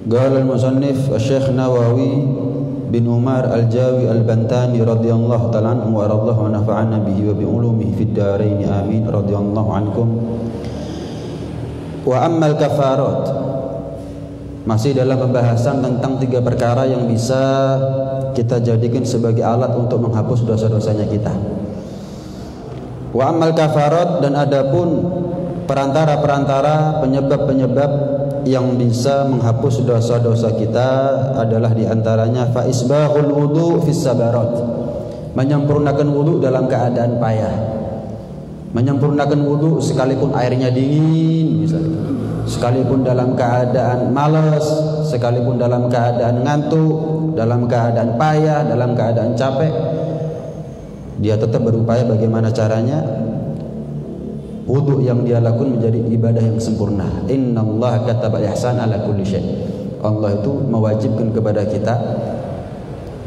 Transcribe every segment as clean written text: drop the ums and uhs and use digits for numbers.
Qala al-musannif Syekh Nawawi bin Umar al-Jawi al-Bantani radhiyallahu ta'ala anhu wa radallahu wa nafa'ana bihi wa bi ulumihi fid dharain amin radhiyallahu ankum. Wa ammal kafarat, masih dalam pembahasan tentang 3 perkara yang bisa kita jadikan sebagai alat untuk menghapus dosa-dosanya kita. Wa ammal kafarat, dan adapun perantara-perantara penyebab-penyebab yang bisa menghapus dosa-dosa kita adalah diantaranya fa isbaghul wudu fis sabarat, menyempurnakan wudu dalam keadaan payah, menyempurnakan wudu sekalipun airnya dingin misalnya, sekalipun dalam keadaan malas, sekalipun dalam keadaan ngantuk, dalam keadaan payah, dalam keadaan capek, dia tetap berupaya bagaimana caranya wudu yang dia lakukan menjadi ibadah yang sempurna. Innallaha katabal ihsan ala kulli syai. Allah itu mewajibkan kepada kita,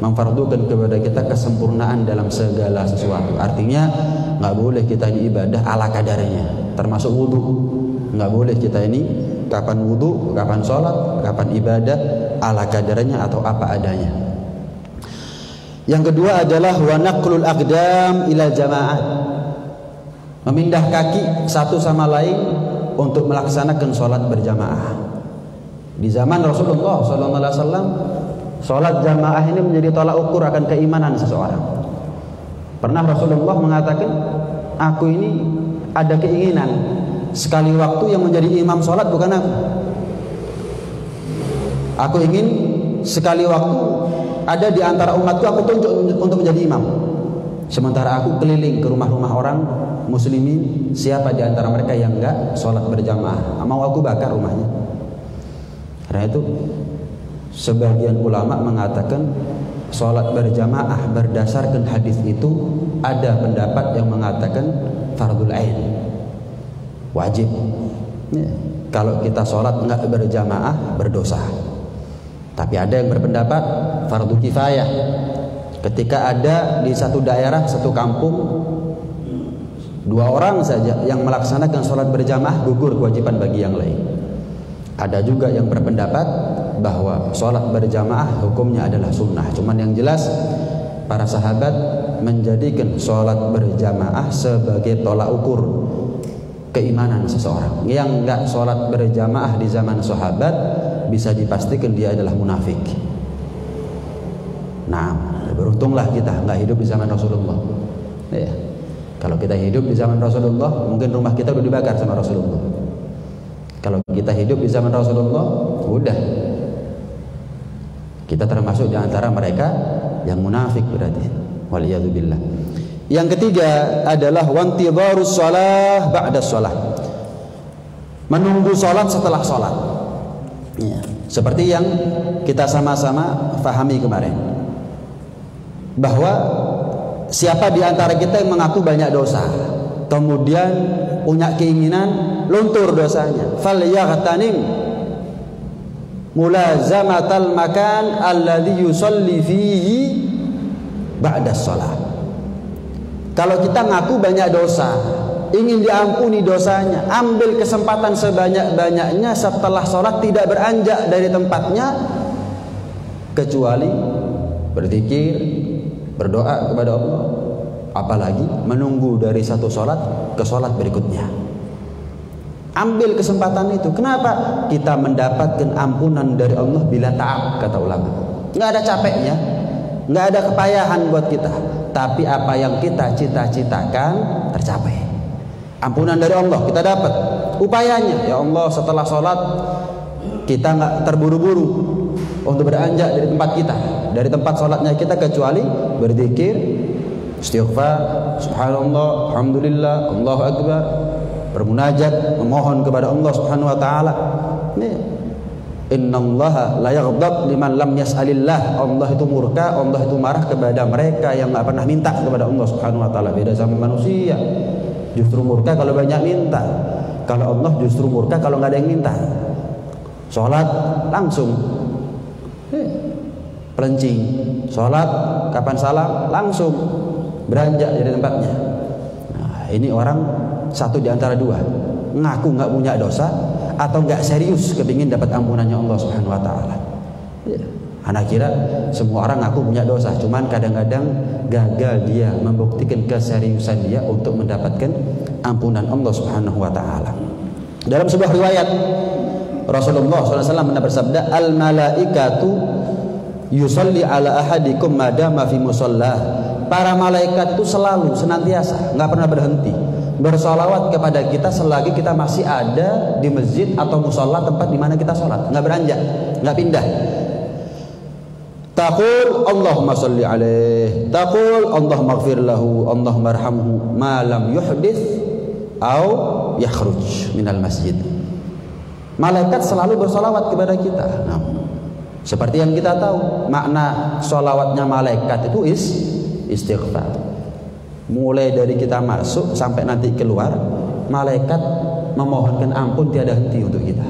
memfardukan kepada kita kesempurnaan dalam segala sesuatu. Artinya nggak boleh kita ini ibadah ala kadarnya, termasuk wudu. Nggak boleh kita ini kapan wudu, kapan sholat, kapan ibadah ala kadarnya atau apa adanya. Yang kedua adalah wa naqlul aqdam ila jamaah, memindah kaki satu sama lain untuk melaksanakan sholat berjamaah. Di zaman Rasulullah SAW, sholat jamaah ini menjadi tolak ukur akan keimanan seseorang. Pernah Rasulullah mengatakan, aku ini ada keinginan sekali waktu yang menjadi imam sholat bukan aku. Aku ingin sekali waktu ada di antara umatku, aku tunjuk untuk menjadi imam. Sementara aku keliling ke rumah-rumah orang muslimin, siapa di antara mereka yang enggak sholat berjamaah, mau aku bakar rumahnya. Karena itu sebagian ulama mengatakan sholat berjamaah berdasarkan hadis itu ada pendapat yang mengatakan fardul ain, wajib. Ya, kalau kita sholat enggak berjamaah berdosa. Tapi ada yang berpendapat fardu kifayah. Ketika ada di satu daerah, satu kampung, 2 orang saja yang melaksanakan sholat berjamaah, gugur kewajiban bagi yang lain. Ada juga yang berpendapat bahwa sholat berjamaah hukumnya adalah sunnah. Cuman yang jelas para sahabat menjadikan sholat berjamaah sebagai tolak ukur keimanan seseorang. Yang enggak sholat berjamaah di zaman sahabat bisa dipastikan dia adalah munafik. Nah, beruntunglah kita enggak hidup di zaman Rasulullah. Ya. Kalau kita hidup di zaman Rasulullah, mungkin rumah kita udah dibakar sama Rasulullah. Kalau kita hidup di zaman Rasulullah, udah kita termasuk di antara mereka yang munafik berarti. Waliyadzubillah. Yang ketiga adalah wantidharus shalah ba'da shalah, menunggu salat setelah salat. Ya, seperti yang kita sama-sama fahami kemarin, bahwa siapa di antara kita yang mengaku banyak dosa, kemudian punya keinginan luntur dosanya, falyaghtanim mulazamatal makan alladhi yusalli fihi ba'da shalah. Kalau kita ngaku banyak dosa, ingin diampuni dosanya, ambil kesempatan sebanyak-banyaknya setelah sholat tidak beranjak dari tempatnya, kecuali berzikir, berdoa kepada Allah, apalagi menunggu dari satu sholat ke sholat berikutnya. Ambil kesempatan itu. Kenapa? Kita mendapatkan ampunan dari Allah bila ta'ab, kata ulama. Nggak ada capeknya, nggak ada kepayahan buat kita, tapi apa yang kita cita-citakan tercapai. Ampunan dari Allah kita dapat. Upayanya, ya Allah, setelah sholat kita nggak terburu-buru untuk beranjak dari tempat kita, dari tempat sholatnya kita, kecuali berzikir, istighfar, subhanallah, alhamdulillah, Allahu akbar, bermunajat, memohon kepada Allah Subhanahu wa taala. Innallaha la yaghdab liman lam yas'alillah. Allah itu murka, Allah itu marah kepada mereka yang enggak pernah minta kepada Allah Subhanahu wa taala. Beda sama manusia, justru murka kalau banyak minta. Kalau Allah justru murka kalau enggak ada yang minta. Salat langsung pelencing, salat kapan salam langsung beranjak dari tempatnya. Nah, ini orang satu di antara dua, ngaku enggak punya dosa, atau nggak serius kepingin dapat ampunannya Allah Subhanahu wa taala. Ya. Anak kira semua orang ngaku punya dosa, cuman kadang-kadang gagal dia membuktikan keseriusan dia untuk mendapatkan ampunan Allah Subhanahu wa taala. Dalam sebuah riwayat Rasulullah SAW pernah bersabda, al malaikatu yusalli ala ahadikum madama fi musallah. Para malaikat itu selalu senantiasa, nggak pernah berhenti bersolawat kepada kita selagi kita masih ada di masjid atau musola, tempat di mana kita sholat, nggak beranjak, nggak pindah. Taqul Allahumma salli alaih, taqul Allahumma ighfir lahu, Allahumma arhamhu ma lam yuhdits au yakhruj minal masjid. Malaikat selalu bersolawat kepada kita. Nah, seperti yang kita tahu, makna solawatnya malaikat itu istighfar. Mulai dari kita masuk sampai nanti keluar, malaikat memohonkan ampun tiada henti untuk kita.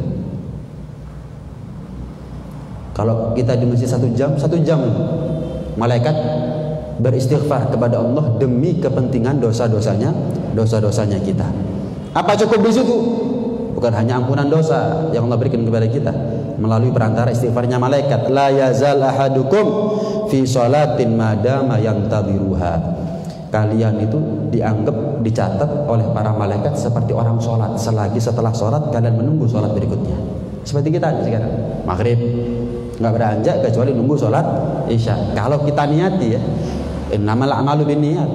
Kalau kita di masjid 1 jam malaikat beristighfar kepada Allah demi kepentingan dosa-dosanya kita. Apa cukup di situ? Bukan hanya ampunan dosa yang Allah berikan kepada kita melalui perantara istighfarnya malaikat. La yazal ahadukum fi sholatin madama yantadhiruha. Kalian itu dianggap, dicatat oleh para malaikat seperti orang sholat selagi setelah sholat kalian menunggu sholat berikutnya. Seperti kita sekarang maghrib nggak beranjak kecuali nunggu sholat isya. Kalau kita niati ya, innamal a'malu binniyat.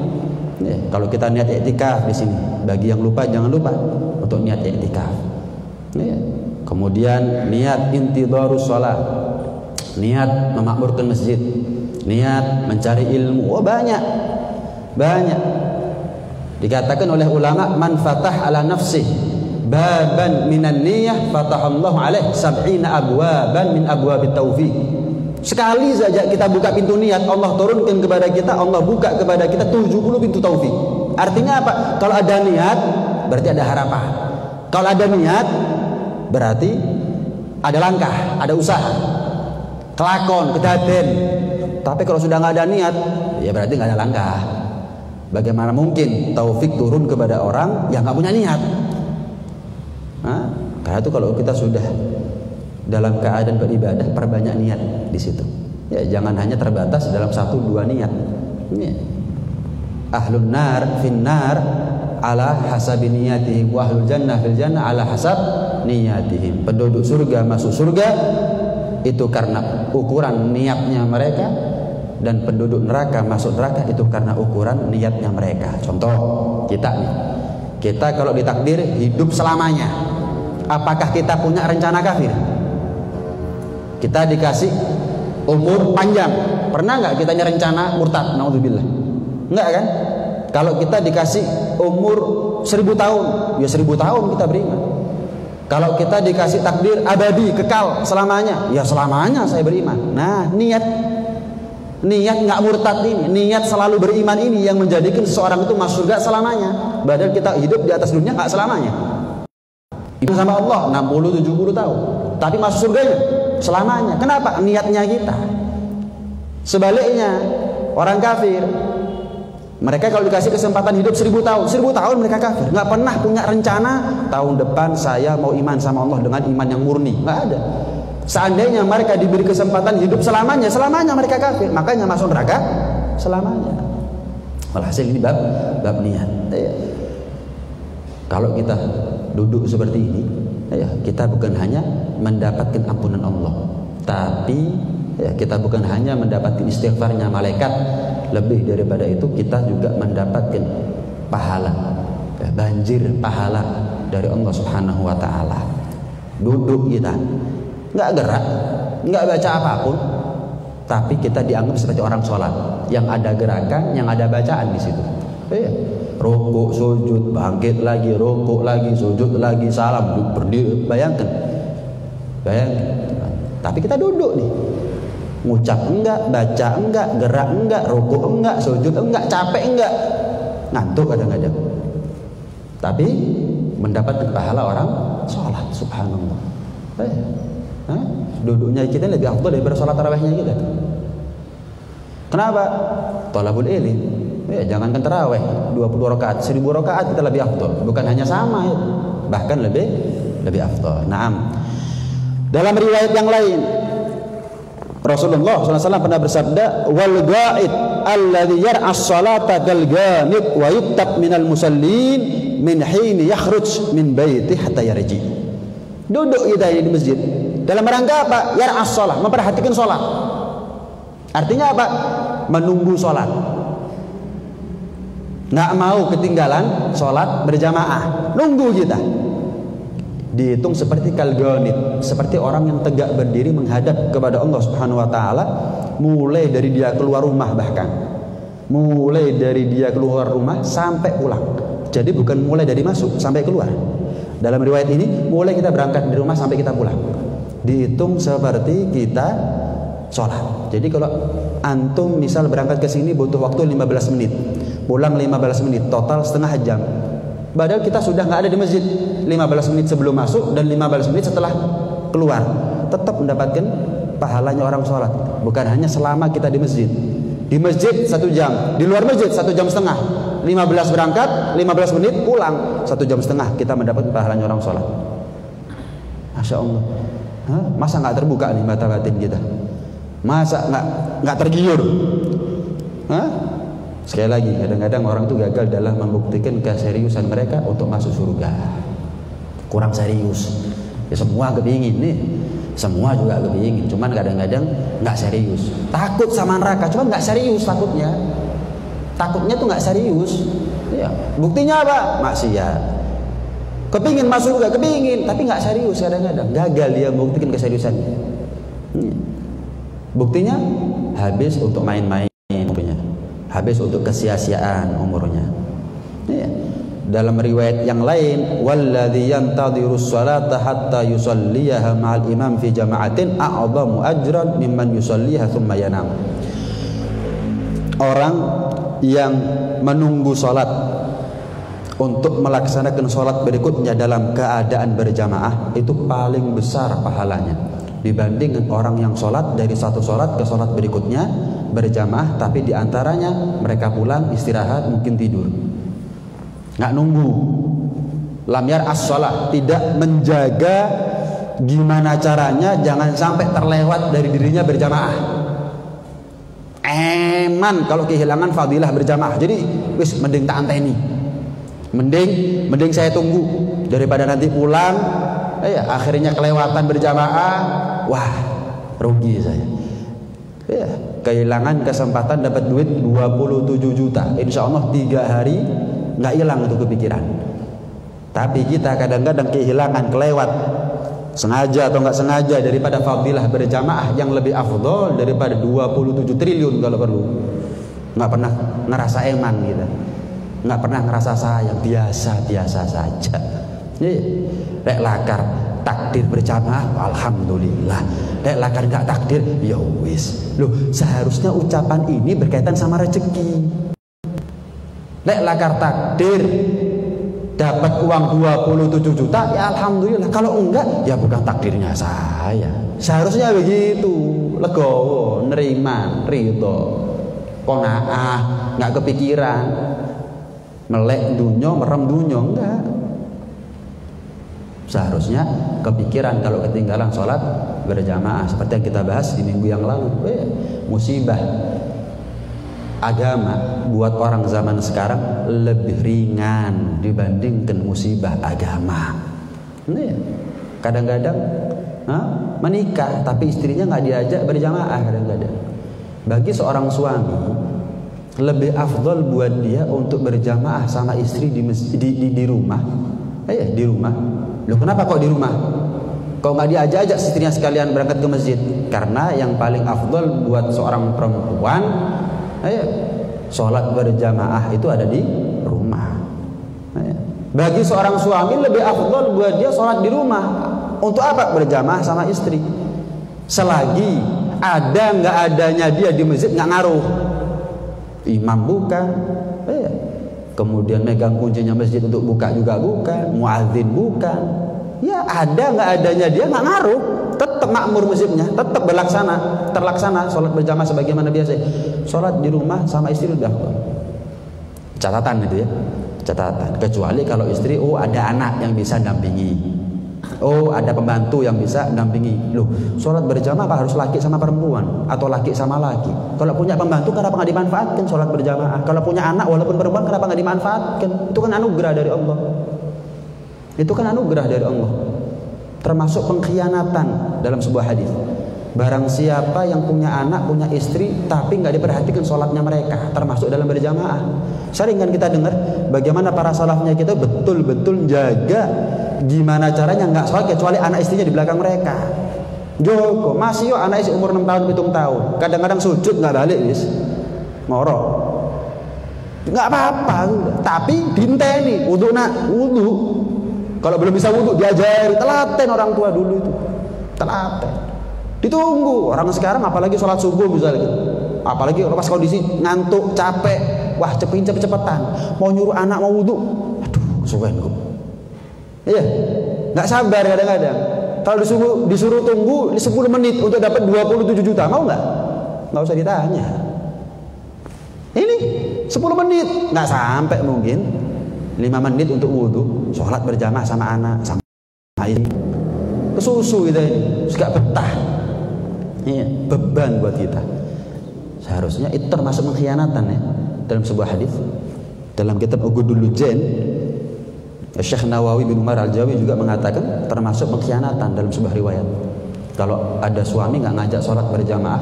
Ya, kalau kita niat i'tikaf di sini, bagi yang lupa jangan lupa untuk niat i'tikaf. Ya. Kemudian niat intidharus sholat, niat memakmurkan masjid, niat mencari ilmu. Oh, banyak. Dikatakan oleh ulama, man fatah ala nafsih baban minan niyah fatahallahu alaih 70 abwaban min abwabit taufiq. Sekali saja kita buka pintu niat, Allah turunkan kepada kita, Allah buka kepada kita 70 pintu taufik. Artinya apa? Kalau ada niat berarti ada harapan. Kalau ada niat berarti ada langkah, ada usaha, kelakon, kedaden. Tapi kalau sudah nggak ada niat, ya berarti nggak ada langkah. Bagaimana mungkin taufik turun kepada orang yang nggak punya niat? Karena itu kalau kita sudah dalam keadaan beribadah, perbanyak niat di situ. Ya, jangan hanya terbatas dalam 1-2 niat. Ya. Ahlun nar fin nar ala hasabi niyatihim wa ahlul jannah fil jannah ala hasab niyatihim. Penduduk surga masuk surga itu karena ukuran niatnya mereka, dan penduduk neraka masuk neraka itu karena ukuran niatnya mereka. Contoh kita nih, kita kalau ditakdir hidup selamanya, apakah kita punya rencana kafir? Kita dikasih umur panjang, pernah nggak kita rencana murtad? Naudzubillah, nggak kan? Kalau kita dikasih umur 1000 tahun, ya 1000 tahun kita beriman. Kalau kita dikasih takdir abadi, kekal selamanya, ya selamanya saya beriman. Nah, niat nggak murtad ini, niat selalu beriman ini yang menjadikan seseorang itu masuk surga selamanya. Padahal kita hidup di atas dunia nggak selamanya. Itu sama Allah 60-70 tahun, tapi masuk surganya selamanya. Kenapa? Niatnya kita. Sebaliknya orang kafir, mereka kalau dikasih kesempatan hidup 1000 tahun, 1000 tahun mereka kafir, nggak pernah punya rencana tahun depan saya mau iman sama Allah dengan iman yang murni, nggak ada. Seandainya mereka diberi kesempatan hidup selamanya, selamanya mereka kafir, makanya masuk neraka selamanya. Walhasil ini bab niat. Ya. Kalau kita duduk seperti ini, ya, kita bukan hanya mendapatkan ampunan Allah, tapi ya, kita bukan hanya mendapatkan istighfarnya malaikat, lebih daripada itu kita juga mendapatkan pahala, ya, banjir pahala dari Allah Subhanahu wa taala. Duduk kita nggak gerak, nggak baca apapun, tapi kita dianggap seperti orang sholat yang ada gerakan, yang ada bacaan di situ. Ya. Rukuk, sujud, bangkit lagi, rukuk lagi, sujud lagi, salam, berdiri. Bayangkan. Tapi kita duduk nih, ngucap enggak, baca enggak, gerak enggak, rukuk enggak, sujud enggak, capek enggak, ngantuk kadang-kadang. Tapi mendapat pahala orang sholat, subhanallah. Duduknya kita lebih afdal daripada sholat tarawihnya kita. Kenapa? Thalabul ilmi. Ya, jangankan tarawih 20 rakaat, 1000 rakaat kita lebih afdal. Bukan hanya sama, ya. Bahkan lebih lebih afdal. Naam. Dalam riwayat yang lain Rasulullah SAW pernah bersabda, wal ghaid alladhi yar'as salata kal ghamid wa yuktab minal musallin min hin yakhruj min baiti hatta yarji. Duduk kita ini di masjid dalam rangka apa? Yar'as salat, memperhatikan salat. Artinya apa? Menunggu salat. Nggak mau ketinggalan salat berjamaah. Nunggu kita. Dihitung seperti kalgonit, seperti orang yang tegak berdiri menghadap kepada Allah Subhanahu wa taala, mulai dari dia keluar rumah, bahkan mulai dari dia keluar rumah sampai pulang. Jadi bukan mulai dari masuk sampai keluar. Dalam riwayat ini mulai kita berangkat dari rumah sampai kita pulang, dihitung seperti kita sholat. Jadi kalau antum misal berangkat ke sini butuh waktu 15 menit, pulang 15 menit, total setengah jam. Padahal kita sudah nggak ada di masjid 15 menit sebelum masuk dan 15 menit setelah keluar, tetap mendapatkan pahalanya orang sholat. Bukan hanya selama kita di masjid. Di masjid 1 jam, di luar masjid 1 jam setengah. 15 berangkat, 15 menit pulang, 1 jam setengah kita mendapat pahalanya orang sholat. Masya Allah. Masa nggak terbuka nih mata batin kita? Masa nggak tergiur? Sekali lagi, kadang-kadang orang itu gagal dalam membuktikan keseriusan mereka untuk masuk surga. Kurang serius. Ya semua kepingin nih, semua juga kepingin. Cuman kadang-kadang nggak serius. Takut sama neraka, cuman nggak serius takutnya. Takutnya tuh nggak serius. Ya, buktinya apa? Maksiat. Kepingin masuk surga, kepingin, tapi nggak serius kadang-kadang. Gagal dia membuktikan keseriusannya. Buktinya habis untuk main-main umurnya, habis untuk kesia-siaan umurnya. Ya. Dalam riwayat yang lain, walladzi yantadhirus salata hatta yusalliyaha ma'al imam fi jama'atin a'dhamu ajran mimman yusalliha thumma yanam. Orang yang menunggu salat untuk melaksanakan salat berikutnya dalam keadaan berjamaah itu paling besar pahalanya dibandingkan orang yang salat dari satu salat ke salat berikutnya berjamaah, tapi diantaranya mereka pulang istirahat, mungkin tidur, nggak nunggu. Lam yar'as shalah, tidak menjaga gimana caranya jangan sampai terlewat dari dirinya berjamaah. Eman kalau kehilangan fadilah berjamaah. Jadi wis mending tak anteni, mending saya tunggu daripada nanti pulang akhirnya kelewatan berjamaah. Wah, rugi saya. Ya, kehilangan kesempatan dapat duit 27 juta. Insya Allah 3 hari nggak hilang itu kepikiran. Tapi kita kadang-kadang kehilangan, kelewat, sengaja atau nggak sengaja, daripada fadilah berjamaah yang lebih afdol daripada 27 triliun kalau perlu. Nggak pernah ngerasa eman gitu, nggak pernah ngerasa sayang, biasa-biasa saja. Rek lakar takdir berjamaah, alhamdulillah. Rek lakar nggak takdir, ya wis. Loh, seharusnya ucapan ini berkaitan sama rezeki. Rek lakar takdir dapat uang 27 juta, ya alhamdulillah. Kalau enggak, ya bukan takdirnya saya. Seharusnya begitu, legowo, nerima, ridho, qanaah, nggak kepikiran melek dunyo, merem dunyo, enggak. Seharusnya kepikiran kalau ketinggalan sholat berjamaah, seperti yang kita bahas di minggu yang lalu. Musibah agama buat orang zaman sekarang lebih ringan dibandingkan musibah agama. Ini kadang-kadang menikah tapi istrinya nggak diajak berjamaah. Kadang-kadang bagi seorang suami lebih afdol buat dia untuk berjamaah sama istri di rumah. Di rumah. Loh, kenapa kok di rumah? Kok nggak diajak istrinya sekalian berangkat ke masjid? Karena yang paling afdol buat seorang perempuan, sholat berjamaah itu ada di rumah. Bagi seorang suami lebih afdol buat dia sholat di rumah. Untuk apa? Berjamaah sama istri. Selagi ada nggak adanya dia di masjid nggak ngaruh. Imam bukan, kemudian megang kuncinya masjid untuk buka juga bukan, muadzin bukan. Ya ada nggak adanya dia nggak ngaruh, tetap makmur masjidnya, tetap terlaksana sholat berjamaah sebagaimana biasa. Sholat di rumah sama istri lebih afdal. Catatan itu ya, catatan. Kecuali kalau istri ada anak yang bisa dampingi. Oh, ada pembantu yang bisa mendampingi. Loh, sholat berjamaah harus laki sama perempuan atau laki sama laki? Kalau punya pembantu kenapa nggak dimanfaatkan sholat berjamaah? Kalau punya anak walaupun perempuan kenapa nggak dimanfaatkan? Itu kan anugerah dari Allah. Itu kan anugerah dari Allah. Termasuk pengkhianatan dalam sebuah hadis. Barang siapa yang punya anak, punya istri, tapi nggak diperhatikan sholatnya mereka, termasuk dalam berjamaah. Sering kan kita dengar bagaimana para salafnya kita betul-betul jaga gimana caranya nggak sholat kecuali anak istrinya di belakang mereka. Joko masih yo anak istri umur 6 tahun 7 tahun, kadang-kadang sujud nggak balik wis, ngorok, nggak apa-apa, tapi dinteni wudhu nak wudhu. Kalau belum bisa wudhu diajari, telaten orang tua dulu itu, telaten. Ditunggu. Orang sekarang apalagi sholat subuh misalnya, apalagi pas kondisi ngantuk, capek, wah cepet-cepetan, mau nyuruh anak mau wudhu, aduh suwen kok. Iya, nggak sabar kadang-kadang. Kalau disuruh tunggu 10 menit untuk dapat 27 juta, mau nggak? Nggak usah ditanya. Ini 10 menit, nggak sampai mungkin 5 menit untuk wudhu, sholat berjamaah sama anak, sama ini. Kesusu kita ini, gak betah. Iya, beban buat kita. Seharusnya itu termasuk pengkhianatan ya dalam sebuah hadis. Dalam kitab Ugudul Lujain, Syekh Nawawi bin Umar Al-Jawi juga mengatakan termasuk pengkhianatan dalam sebuah riwayat. Kalau ada suami nggak ngajak sholat berjamaah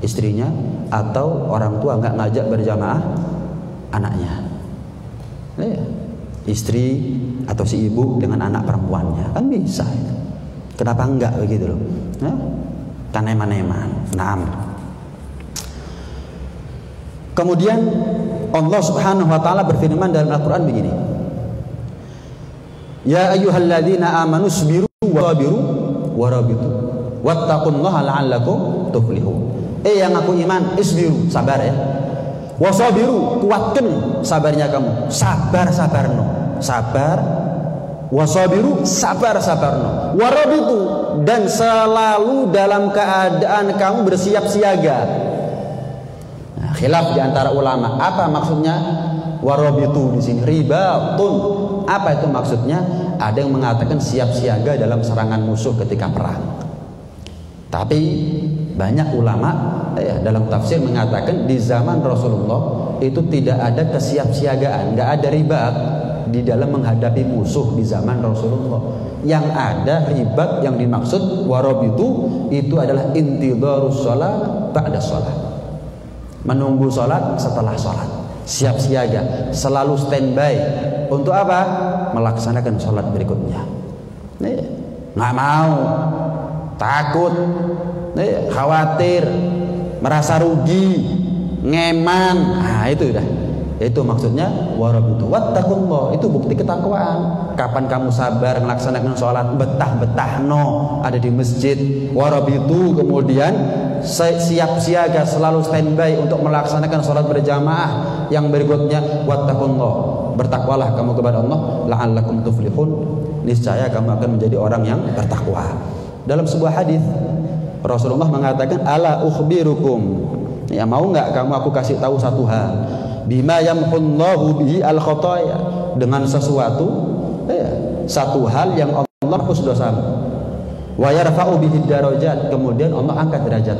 istrinya, atau orang tua nggak ngajak berjamaah anaknya. Iya. Istri atau si ibu dengan anak perempuannya kan bisa. Kenapa enggak begitu loh? Ya? Kan eman-eman. Naam. Kemudian Allah Subhanahu wa taala berfirman dalam Al-Qur'an begini. Ya ayyuhalladzina amanu sabiru wasabiru warabitu wattaqullaha la'allakum tuflihun. Yang aku iman, isbiru, sabar ya. Wasabiru, kuatkan sabarnya kamu. Sabar-sabarno. Sabar. Wasabiru, sabar-sabarno. Warabitu, dan selalu dalam keadaan kamu bersiap siaga. Nah, khilaf di antara ulama. Apa maksudnya warabitu di sini? Ribatun. Apa itu maksudnya? Ada yang mengatakan siap siaga dalam serangan musuh ketika perang. Tapi banyak ulama dalam tafsir mengatakan di zaman Rasulullah itu tidak ada kesiapsiagaan, nggak ada ribat di dalam menghadapi musuh di zaman Rasulullah. Yang ada ribat yang dimaksud warabitu itu adalah intidharus shalah ba'da shalah. Menunggu salat setelah salat. Siap siaga, selalu standby. Untuk apa? Melaksanakan salat berikutnya. Nggak mau, takut, khawatir, merasa rugi, ngeman. Nah itu udah. Itu maksudnya warabitu. Wattaqullah, itu bukti ketakwaan. Kapan kamu sabar melaksanakan sholat, betah-betah ada di masjid. Warabitu, kemudian siap siaga, selalu standby untuk melaksanakan sholat berjamaah. Yang berikutnya wattaqullah, bertakwalah kamu kepada Allah, la'allakum tuflihun, niscaya kamu akan menjadi orang yang bertakwa. Dalam sebuah hadis Rasulullah mengatakan, ala ukhbirukum, ya mau nggak kamu aku kasih tahu satu hal, bima yamhullahu bihi al khotoya, dengan sesuatu satu hal yang Allah hapus dosa, wa yarfa'u bihi darajat, kemudian Allah angkat derajat.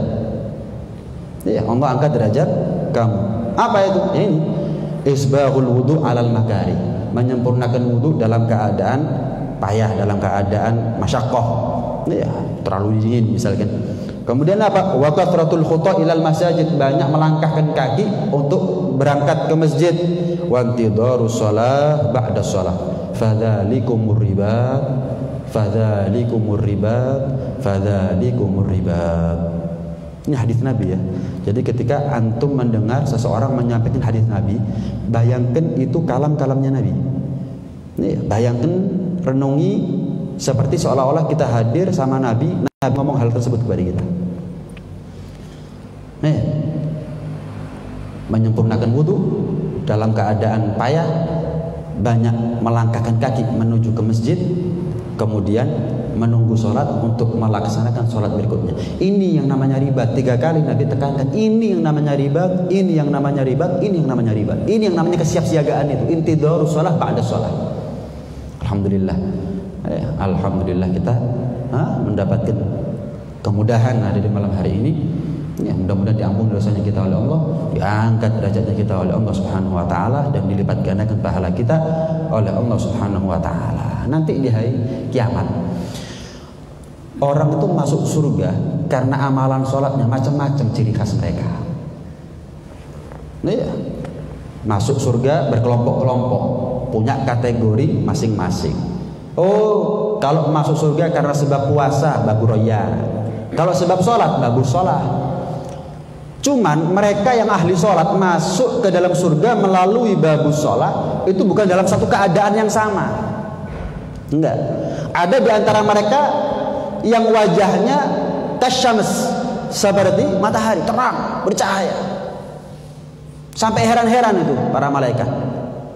Allah angkat derajat kamu. Apa itu? Ini isbaghul wudu alal makari, menyempurnakan wudu dalam keadaan payah, dalam keadaan masyaqqah, terlalu dingin misalkan. Kemudian apa? Wa kathratul khuta ilal masajid, banyak melangkahkan kaki untuk berangkat ke masjid. Wa intidharus shalah ba'da shalah, fadzalikumur ribat, fadzalikumur ribat, fadzalikumur ribat. Ini hadis Nabi ya. Jadi ketika antum mendengar seseorang menyampaikan hadis Nabi, bayangkan itu kalam-kalamnya Nabi. Bayangkan, renungi seperti seolah-olah kita hadir sama Nabi ngomong hal tersebut kepada kita. Menyempurnakan wudu dalam keadaan payah, banyak melangkahkan kaki menuju ke masjid, kemudian menunggu sholat untuk melaksanakan sholat berikutnya. Ini yang namanya ribat. 3 kali Nabi tekankan, ini yang namanya ribat, ini yang namanya ribat, ini yang namanya ribat, ini yang namanya kesiapsiagaan itu. Intidharus shalah ba'da shalah. Alhamdulillah, Alhamdulillah kita mendapatkan kemudahan ada di malam hari ini. Ya, mudah-mudahan diampuni dosanya kita oleh Allah, diangkat derajatnya kita oleh Allah Subhanahu wa taala, dan dilipat gandakan pahala kita oleh Allah Subhanahu wa taala. Nanti di hari kiamat orang itu masuk surga karena amalan sholatnya macam-macam ciri khas mereka. Ya. Masuk surga berkelompok-kelompok, punya kategori masing-masing. Oh, kalau masuk surga karena sebab puasa, babu roya. Kalau sebab sholat, babu sholat. Cuman mereka yang ahli sholat masuk ke dalam surga melalui babu sholat itu bukan dalam satu keadaan yang sama. Enggak. Ada di antara mereka yang wajahnya kasyams, seperti matahari, terang, bercahaya. Sampai heran-heran itu para malaikat.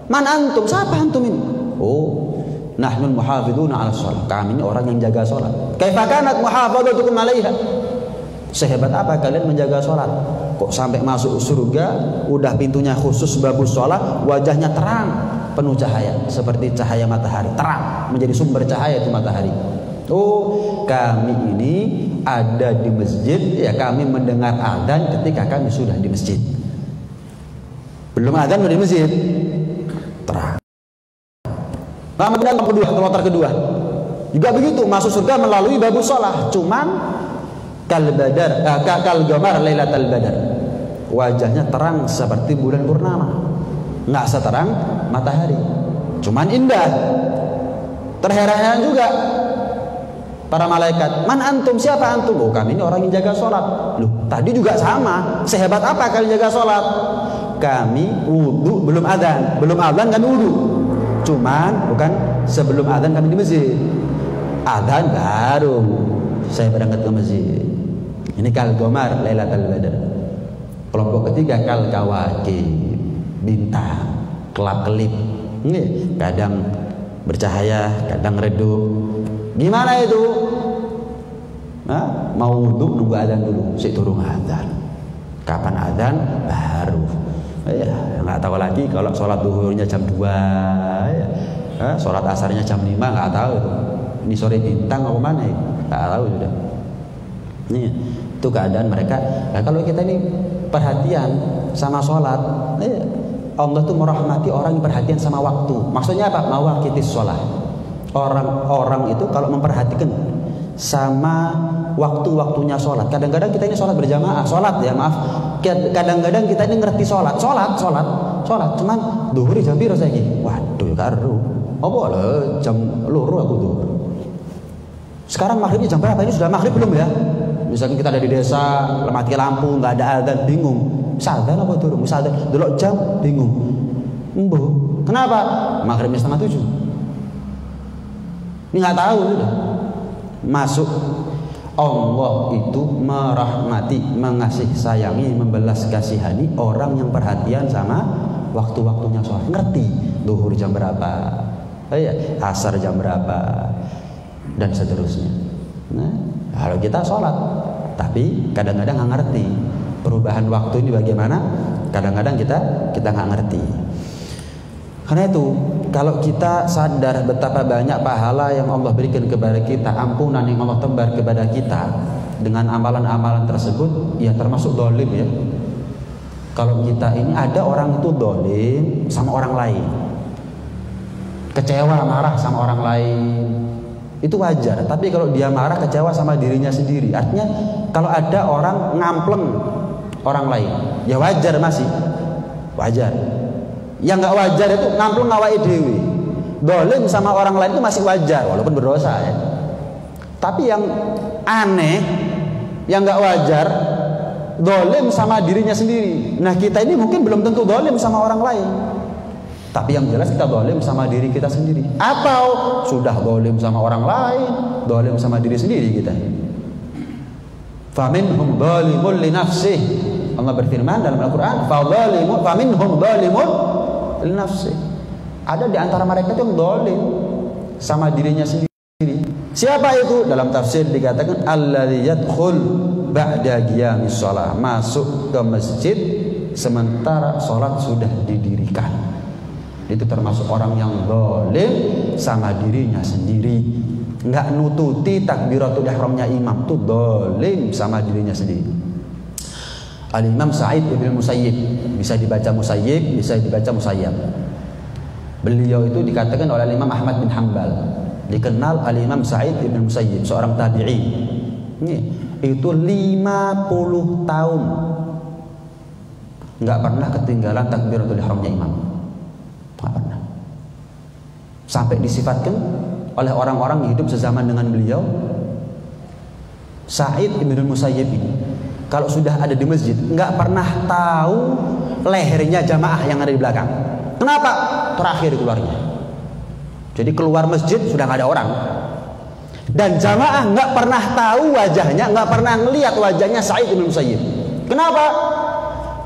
Man antum? Siapa antum ini? Oh, nahnul muhafiduna ala sholat. Kami ini orang yang jaga sholat. Kaifa kanat muhafadatukum alaiha? Sehebat apa kalian menjaga sholat? Kok sampai masuk surga udah pintunya khusus babu sholat, wajahnya terang, penuh cahaya, seperti cahaya matahari, terang, menjadi sumber cahaya itu matahari. Oh, kami ini ada di masjid, ya kami mendengar adzan ketika kami sudah di masjid. Belum adzan udah di masjid, terang. Kemudian kloter kedua juga begitu, masuk surga melalui babu sholat. Cuman kal gamar lailatul badar, wajahnya terang seperti bulan purnama, nggak seterang matahari, cuman indah. Terheran-heran juga para malaikat. Man antum? Siapa antum? Oh, kami ini orang yang jaga sholat. Loh, tadi juga sama. Sehebat apa kalian jaga sholat? Kami wudu belum adzan, kami wudu. Cuman bukan sebelum adzan kami di masjid. Adzan baru saya berangkat ke masjid. Ini kal gomar lailatul badar. Kelompok ketiga kal kawakib, bintang, kelap-kelip. Ini kadang bercahaya, kadang redup. Gimana itu? Mau wudu nunggu adzan dulu, si turun adzan. Kapan adzan? Baru. Ya, nggak tahu lagi kalau sholat duhurnya jam 2, ya. Sholat asarnya jam 5, nggak tahu itu. Ini sore bintang apa mana ya? Nggak tahu sudah. Nih, itu keadaan mereka. Nah, kalau kita ini perhatian sama sholat, Allah tuh merahmati orang yang perhatian sama waktu. Maksudnya apa? Mawaqitis sholat. Orang itu kalau memperhatikan sama waktu-waktunya sholat. Kadang-kadang kita ini sholat berjamaah, sholat ya maaf. Kadang-kadang kita ini ngerti sholat. Cuman duhur jam piro saiki? Waduh, karo. Apa lho jam loro aku duhur. Sekarang maghribnya jam berapa? Ini sudah maghrib belum ya? Misalkan kita ada di desa, mati lampu, nggak ada adzan, bingung. Adzan apa turun? Adzan, delok jam, bingung. Embuh. Kenapa? Maghribnya 6:30. Ini nggak tahu sudah. Masuk. Allah itu merahmati, mengasih sayangi, membelas kasihani orang yang perhatian sama waktu-waktunya sholat. Ngerti duhur jam berapa, asar jam berapa, dan seterusnya. Nah, kalau kita sholat, tapi kadang-kadang nggak ngerti perubahan waktu ini bagaimana. Kadang-kadang kita nggak ngerti. Karena itu, kalau kita sadar betapa banyak pahala yang Allah berikan kepada kita, ampunan yang Allah tebar kepada kita dengan amalan-amalan tersebut, ya termasuk dolim ya. Kalau kita ini ada orang itu dolim sama orang lain, kecewa marah sama orang lain, itu wajar. Tapi kalau dia marah kecewa sama dirinya sendiri, artinya kalau ada orang ngampleng orang lain, ya wajar, masih wajar. Yang nggak wajar itu ngampleng ngawai dewi, dolim sama orang lain itu masih wajar walaupun berdosa ya. Tapi yang aneh, yang nggak wajar, dolim sama dirinya sendiri. Nah, kita ini mungkin belum tentu dolim sama orang lain, tapi yang jelas kita dolim sama diri kita sendiri. Atau sudah dolim sama orang lain, dolim sama diri sendiri kita. Faminhum zalimun li nafsih. Allah berfirman dalam Al-Quran, faminhum zalimun li nafsih. Ada di antara mereka yang dolim sama dirinya sendiri. Siapa itu? Dalam tafsir dikatakan alladzi yadkhul ba'da qiyamis shalah, masuk ke masjid sementara sholat sudah didirikan. Itu termasuk orang yang zalim sama dirinya sendiri. Nggak nututi takbiratul ihramnya imam, tuh zalim sama dirinya sendiri. Al-Imam Sa'id ibn Musayyib, bisa dibaca Musayyib, bisa dibaca Musayyab. Beliau itu dikatakan oleh Imam Ahmad bin Hanbal, dikenal Al-Imam Sa'id ibn Musayyib, seorang tabi'i. Itu 50 tahun nggak pernah ketinggalan takbiratul ihramnya imam, nggak pernah. Sampai disifatkan oleh orang-orang yang hidup sezaman dengan beliau, Sa'id ibn Musayyib ini kalau sudah ada di masjid nggak pernah tahu lehernya jamaah yang ada di belakang. Kenapa? Terakhir keluarnya. Jadi keluar masjid sudah nggak ada orang, dan jamaah nggak pernah tahu wajahnya, nggak pernah ngelihat wajahnya Sa'id ibn Musayyib. Kenapa?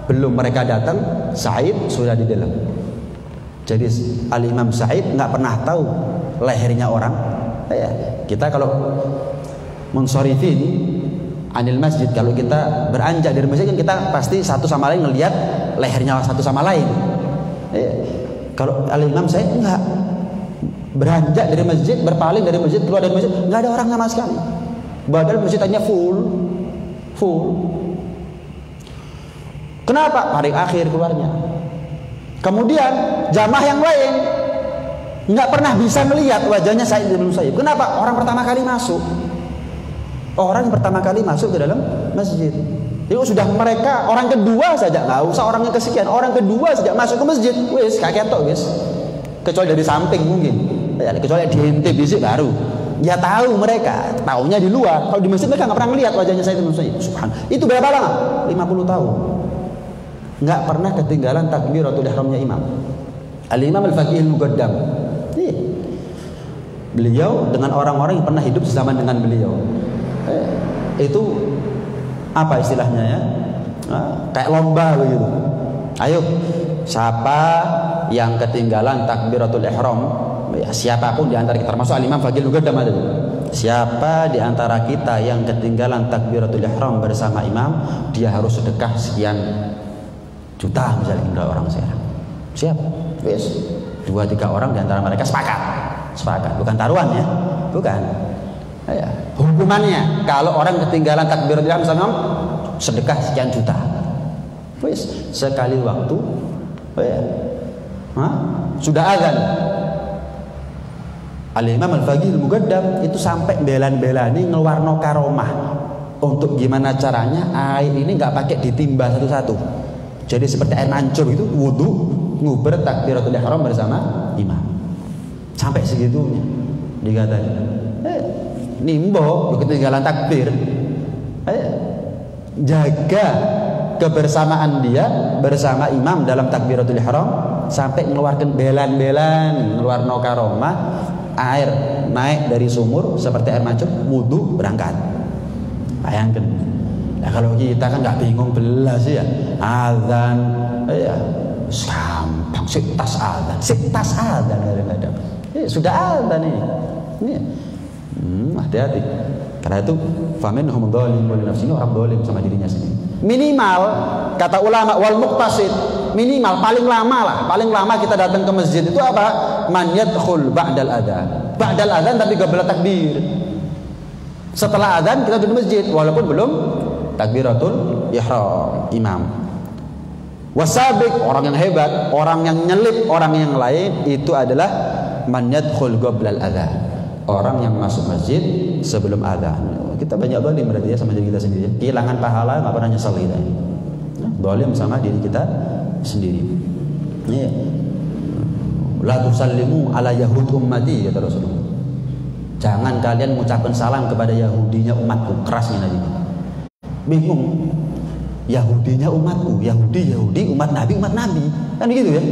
Belum mereka datang, Sa'id sudah di dalam. Jadi Al-Imam Sa'id nggak pernah tahu lehernya orang. Kita kalau munsorifin anil masjid, kalau kita beranjak dari masjid kan kita pasti satu sama lain ngelihat lehernya satu sama lain. Kalau Al-Imam Sa'id enggak, beranjak dari masjid, berpaling dari masjid, keluar dari masjid, nggak ada orang sama sekali. Padahal masjidnya full. Kenapa? Paling akhir keluarnya. Kemudian jamaah yang lain nggak pernah bisa melihat wajahnya Sa'id bin Musayyib. Kenapa? Orang pertama kali masuk. Orang yang pertama kali masuk ke dalam masjid. Jadi sudah mereka orang kedua saja, nggak usah orang yang kesekian, orang kedua saja masuk ke masjid, wis kaketok wis. Kecuali dari samping mungkin. Kecuali diintip bisik baru. Ya tahu mereka, taunya di luar. Kalau di masjid mereka nggak pernah melihat wajahnya Sa'id bin Musayyib. Subhanallah. Itu berapa lama? 50 tahun. Nggak pernah ketinggalan takbiratul ihramnya imam. Al-Imam Al-Faqih Al-Muqaddam. Beliau dengan orang-orang yang pernah hidup sezaman dengan beliau. Itu apa istilahnya ya? Kayak lomba begitu. Ayo, siapa yang ketinggalan takbiratul ihram? Ya, siapapun di antara kita, termasuk Al-Imam Faqih Al-Muqaddam ada. Siapa di antara kita yang ketinggalan takbiratul ihram bersama imam, dia harus sedekah sekian juta misalnya orang sekarang. Siap? Wes. 2-3 orang di antara mereka sepakat. Bukan taruhan ya. Bukan. Ya. Hukumannya kalau orang ketinggalan takbiratul ihram sama sedekah sekian juta. Wes, sekali waktu sudah azan. Al-Imam Al-Faqih Al-Muqaddam itu sampai belan-belani ngeluarno karomah. Untuk gimana caranya air ini nggak pakai ditimba satu-satu. Jadi seperti air mancur itu, wudu, nguber takbiratul ihram bersama imam. Sampai segitunya dikatakan. Nimbo ketinggalan takbir. Jaga kebersamaan dia bersama imam dalam takbiratul ihram sampai mengeluarkan belan-belan, ngeluarno karomah, air naik dari sumur seperti air mancur, wudu, berangkat. Bayangkan. Nah, kalau kita kan nggak bingung belas ya, azan, ya gampang, siktas azan kadang-kadang. Sudah azan ini. Hati-hati. Karena itu faminhum dzalimun li nafsihi, orang zalim sama dirinya sendiri. Minimal kata ulama wal muqtasid, minimal paling lama kita datang ke masjid itu apa? Man yadkhul ba'dal adzan. Ba'dal adzan tapi qabla takbir. Setelah adzan kita duduk di masjid walaupun belum takbiratul ihram imam. Wasabiq, orang yang hebat, orang yang nyelip orang yang lain itu adalah man yadkhul qabla adzan. Orang yang masuk masjid sebelum adzan. Kita banyak zalim berarti ya sama diri kita sendiri. Kehilangan pahala enggak pernah nyesal kita. Zalim sama diri kita sendiri. Ya. La tusallimu ala yahud ummati kata Rasulullah. Jangan kalian mengucapkan salam kepada Yahudinya umatku. Kerasnya Nabi. Bingung. Yahudinya umatku, Yahudi umat Nabi. Kan gitu ya.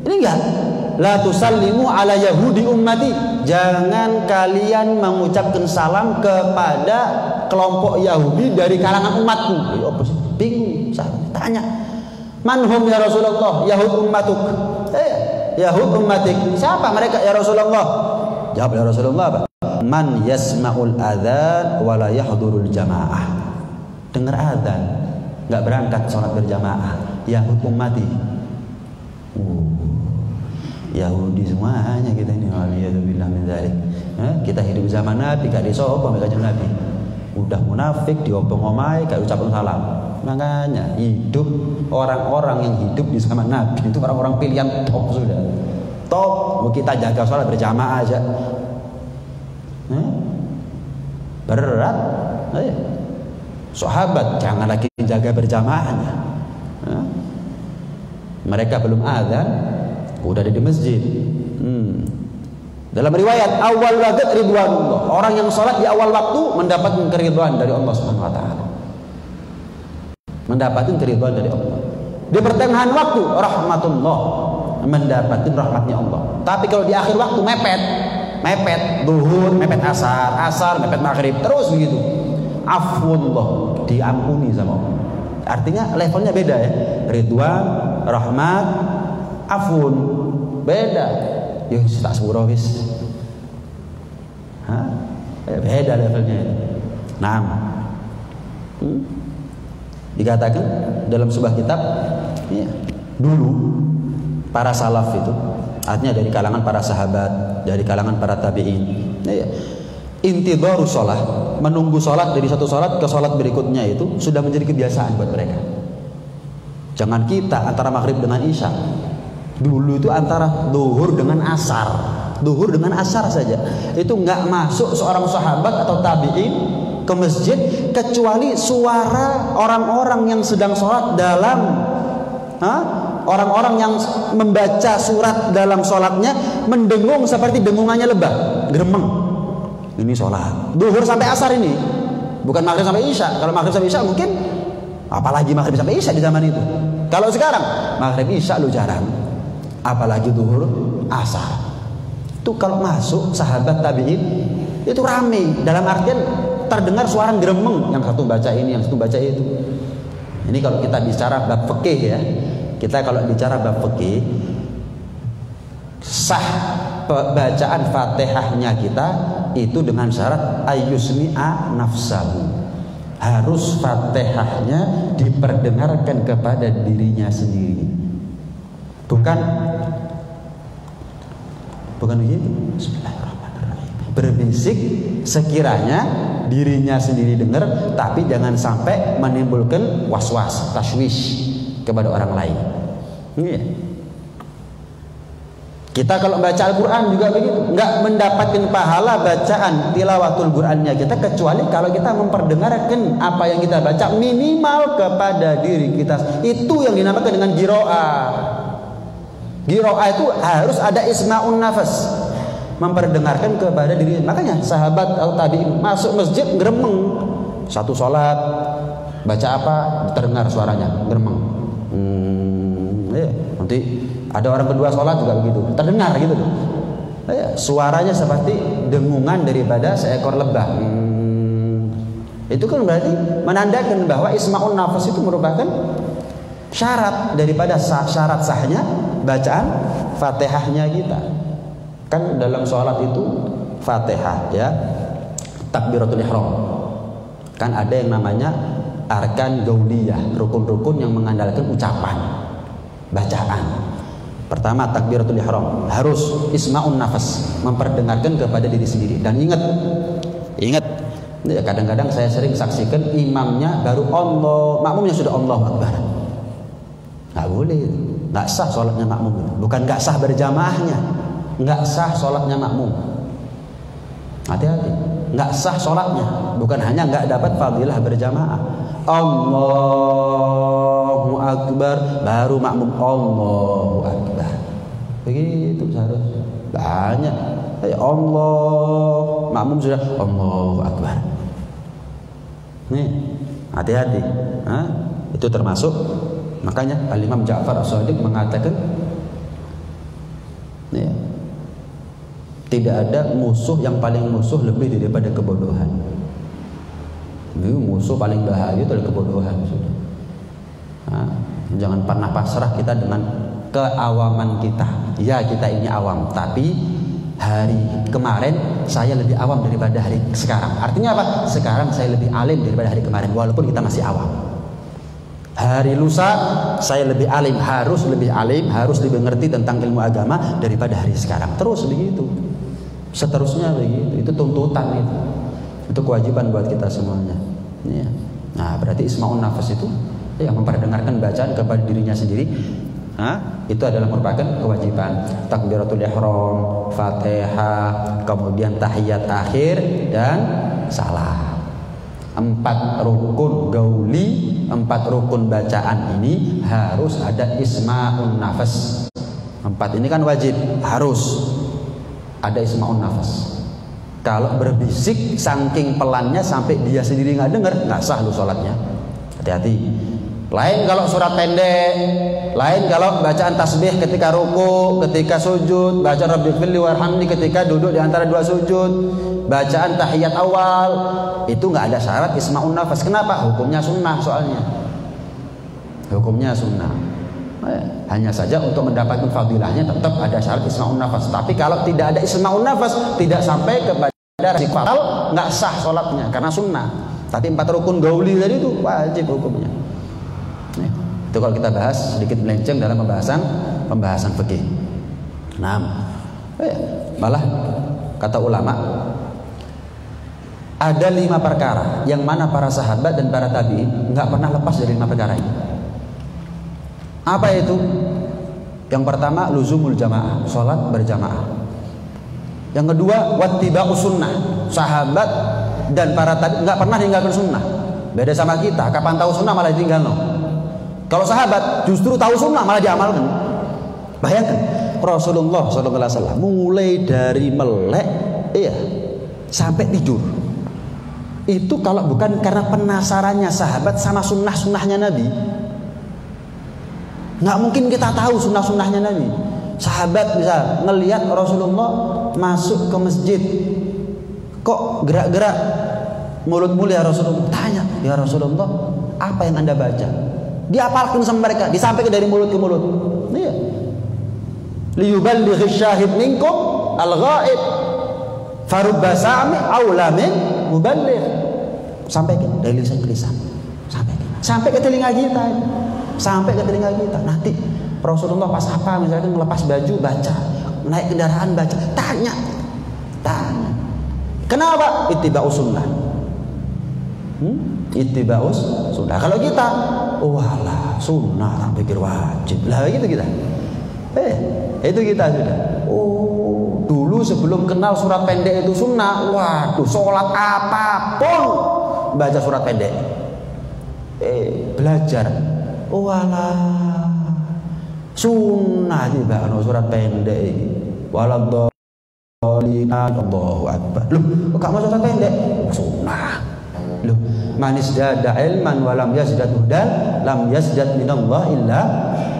Ini enggak. La tusallimu ala yahudi ummati. Jangan kalian mengucapkan salam kepada kelompok Yahudi dari kalangan umatku. Apa sih? Bingung. Tanya. Manhum ya Rasulullah? Yahud ummatuk. Yahud ummatik. Siapa mereka ya Rasulullah? Jawab ya Rasulullah apa? Man yasma'ul adzan wa la yahdurul jamaah. Dengar adzan, enggak berangkat salat berjamaah. Yahud ummati. Yahudi semuanya kita ini, waliyadzubillah min dzalik. Kita hidup zaman Nabi gak disopo ambek Kanjeng Nabi. Udah munafik diobong omai gak ucapkan salam. Makanya hidup orang-orang yang hidup di zaman Nabi itu orang-orang pilihan top sudah. Top, mau kita jaga sholat berjamaah aja. Berat. Sahabat jangan lagi jaga berjamaahnya. Mereka belum azan udah ada di masjid. Dalam riwayat awal waktu ridwanullah, orang yang sholat di awal waktu mendapatkan keridhaan dari Allah Subhanahu wa taala. Mendapatkan keridhaan dari Allah. Di pertengahan waktu rahmatullah, mendapatkan rahmatnya Allah. Tapi kalau di akhir waktu mepet zuhur, mepet asar, mepet maghrib, terus begitu. Afwullah, diampuni sama Allah. Artinya levelnya beda ya. Ridwan, rahmat, afun, beda. Yo tak sepuro wis. Beda levelnya itu. Nah, dikatakan dalam sebuah kitab, ya, dulu para salaf itu, artinya dari kalangan para sahabat, dari kalangan para tabi'in, ya, intidharu sholat, menunggu sholat dari satu sholat ke sholat berikutnya itu sudah menjadi kebiasaan buat mereka. Jangan kita antara maghrib dengan isya. Dulu itu antara duhur dengan asar, duhur dengan asar saja. Itu nggak masuk seorang sahabat atau tabi'in ke masjid kecuali suara orang-orang yang sedang sholat dalam, orang-orang yang membaca surat dalam sholatnya mendengung seperti dengungannya lebah, gremeng. Ini sholat duhur sampai asar ini, bukan maghrib sampai isya. Kalau maghrib sampai isya mungkin, apalagi maghrib sampai isya di zaman itu. Kalau sekarang maghrib isya lu jarang, apalagi duhur asar. Itu kalau masuk sahabat tabi'in itu rame, dalam artian terdengar suara gremeng, yang satu baca ini, yang satu baca itu. Ini kalau kita bicara bab fikih ya. Kita kalau bicara bab fikih, sah bacaan Fatihahnya kita itu dengan syarat ayyusmi'a nafsahu. Harus Fatihahnya diperdengarkan kepada dirinya sendiri. Bukan begitu. Bismillahirrahmanirrahim. Berbisik sekiranya dirinya sendiri dengar, tapi jangan sampai menimbulkan was-was, tashwish kepada orang lain. Iya. Kita kalau baca Al-Quran juga begitu, nggak mendapatkan pahala bacaan tilawatul Qurannya kita kecuali kalau kita memperdengarkan apa yang kita baca minimal kepada diri kita. Itu yang dinamakan dengan qiraah. Qiraah itu harus ada isma'un nafas, memperdengarkan kepada diri. Makanya sahabat atau tabi'in masuk masjid gremeng, satu sholat baca apa terdengar suaranya gremeng. Ya, nanti ada orang kedua sholat juga begitu, terdengar gitu. Ya, suaranya seperti dengungan daripada seekor lebah. Itu kan berarti menandakan bahwa isma'un nafas itu merupakan syarat daripada syarat sahnya bacaan Fatihahnya kita. Kan dalam sholat itu Fatihah ya, takbiratul ihram. Kan ada yang namanya arkan gauliyah, rukun-rukun yang mengandalkan ucapan, bacaan. Pertama takbiratul ihram, harus isma'un nafas, memperdengarkan kepada diri sendiri. Dan ingat ya, kadang-kadang saya sering saksikan imamnya baru Allah, makmumnya sudah Allahu Akbar. Nggak boleh, nggak sah sholatnya makmum. Bukan nggak sah berjamaahnya, nggak sah sholatnya makmum. Hati-hati, nggak sah sholatnya. Bukan hanya nggak dapat fadilah berjamaah. Allahu Akbar, baru makmum Allahu Akbar. Begitu seharusnya. Banyak. Allah, makmum sudah Allahu Akbar. Nih, hati-hati. Itu termasuk. Makanya Al-Imam Ja'far As-Shadiq mengatakan, ya, tidak ada musuh yang paling musuh lebih daripada kebodohan. Musuh paling bahaya itu adalah kebodohan. Sudah. Jangan pernah pasrah kita dengan keawaman kita. Ya, kita ini awam, tapi hari kemarin saya lebih awam daripada hari sekarang. Artinya apa? Sekarang saya lebih alim daripada hari kemarin, walaupun kita masih awam. Hari lusa saya lebih alim, harus lebih ngerti tentang ilmu agama daripada hari sekarang. Terus begitu. Seterusnya begitu. Itu tuntutan itu. Itu kewajiban buat kita semuanya. Ya. Nah, berarti isma'un nafas itu yang memperdengarkan bacaan kepada dirinya sendiri. Itu adalah merupakan kewajiban. Takbiratul ihram, Fatihah, kemudian tahiyat akhir dan salam. 4 rukun gauli, 4 rukun bacaan ini harus ada isma'un nafas. 4 ini kan wajib, harus ada isma'un nafas. Kalau berbisik saking pelannya sampai dia sendiri nggak dengar, nggak sah lu sholatnya. Hati-hati. Lain kalau surat pendek, lain kalau bacaan tasbih ketika ruku, ketika sujud, bacaan rabbighfirli warhamni ketika duduk di antara 2 sujud, bacaan tahiyat awal, itu nggak ada syarat isma'un nafas. Kenapa? Hukumnya sunnah soalnya. Hukumnya sunnah. Hanya saja untuk mendapatkan fadilahnya tetap ada syarat isma'un nafas. Tapi kalau tidak ada isma'un nafas, tidak sampai kepada resiko fatal, nggak sah sholatnya karena sunnah. Tapi 4 rukun gauli tadi itu wajib hukumnya. Itu kalau kita bahas sedikit melenceng dalam pembahasan fikih. Nah, malah kata ulama ada 5 perkara yang mana para sahabat dan para tabi'in nggak pernah lepas dari 5 perkara ini. Apa itu? Yang pertama luzumul jamaah, sholat berjamaah. Yang kedua wattiba'us sunnah, sahabat dan para tabi'in nggak pernah meninggalkan sunnah. Beda sama kita, kapan tahu sunnah malah ditinggal no. Kalau sahabat justru tahu sunnah malah diamalkan. Bayangkan Rasulullah SAW mulai dari melek sampai tidur. Itu kalau bukan karena penasarannya sahabat sama sunnah-sunnahnya Nabi, nggak mungkin kita tahu sunnah-sunnahnya Nabi. Sahabat bisa ngelihat Rasulullah masuk ke masjid, kok gerak-gerak mulut mulia Rasulullah. Tanya, ya Rasulullah, apa yang Anda baca? Dihafalkan sama mereka, disampaikan dari mulut ke mulut. Iya. Liyuballighi syahid minkum al-ghaib. Farubba sami aula min muballigh. Sampaikan dari lisan ke lisan. Sampaikan. Sampai ke telinga kita. Sampai ke telinga kita. Nanti Rasulullah pas apa misalkan melepas baju baca, naik kendaraan baca, tanya. Kenapa? Ittiba'us sunnah. Ittiba'us sunnah. Kalau kita walah sunnah tak pikir wajib lah gitu kita. Itu kita sudah. Dulu sebelum kenal surat pendek itu sunnah, waduh sholat apapun baca surat pendek. Belajar. Walah sunnah tiba surat pendek. Waladhdallina Allahu akbar. Loh, kok mau surat pendek? Sunnah. Loh, man izdada ilman wa lam yazdad hudan lam yazdad minallah illa